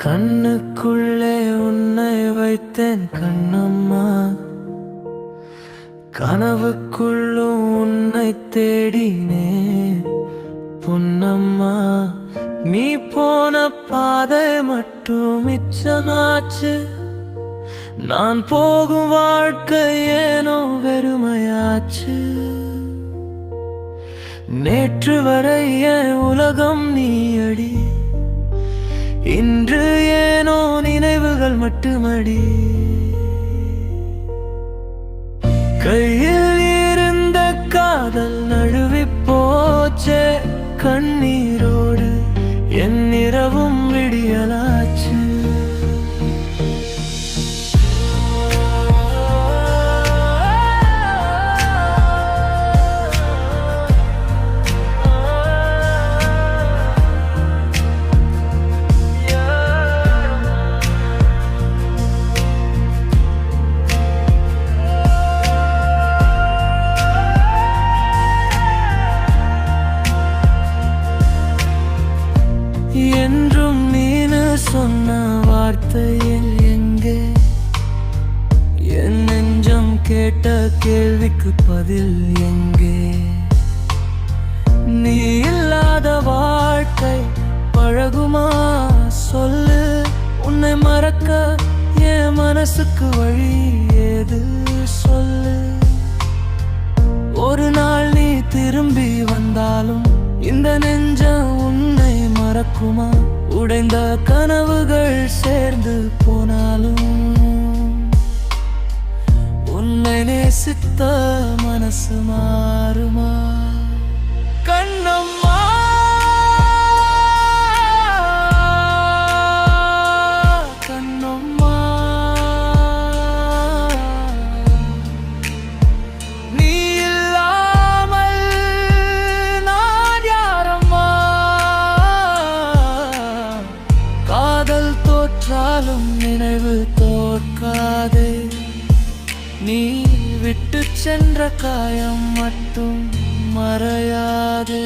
கண்ணுக்குள்ளே உன்னை வைத்தேன் கண்ணம்மா, கனவுக்குள்ளும் உன்னை தேடினேன் பொன்னம்மா. நீ போன பாதை மட்டும் மிச்சமாச்சு, நான் போகும் வாழ்க்கை ஏனோ வெறுமையாச்சு. நேற்று வரை என் உலகம் நீயடி, இன்று ஏனோ நினைவுகள் மட்டுமடி. கையில் இருந்த காதல் நழுவி போச்சே, கண்ணீரோடு என் இரவும் விடியலாச்சு. என்றும் நீனு சொன்ன வார்த்தையில் எங்கே, என் நெஞ்சம் கேட்ட கேள்விக்கு பதில் எங்கே? நீ இல்லாத வாழ்க்கை பழகுமா சொல்லு, உன்னை மறக்க என் மனசுக்கு வழி ஏது சொல்லு. ஒரு நாள் நீ திரும்பி வந்தாலும் இந்த நெஞ்சம் உன்னை மறக்குமா? உடைந்த கனவுகள் சேர்ந்து போனாலும் உன்னை நேசித்த மனசு மாறுமா? கண்ணம்மா, கண்ணம்மா, நீ இல்லாமல் நான் யாரம்மா? காதல் தோற்றாலும் நினைவு தோற்காதே, நீ விட்டு சென்ற காயம் மட்டும் மறையாதே.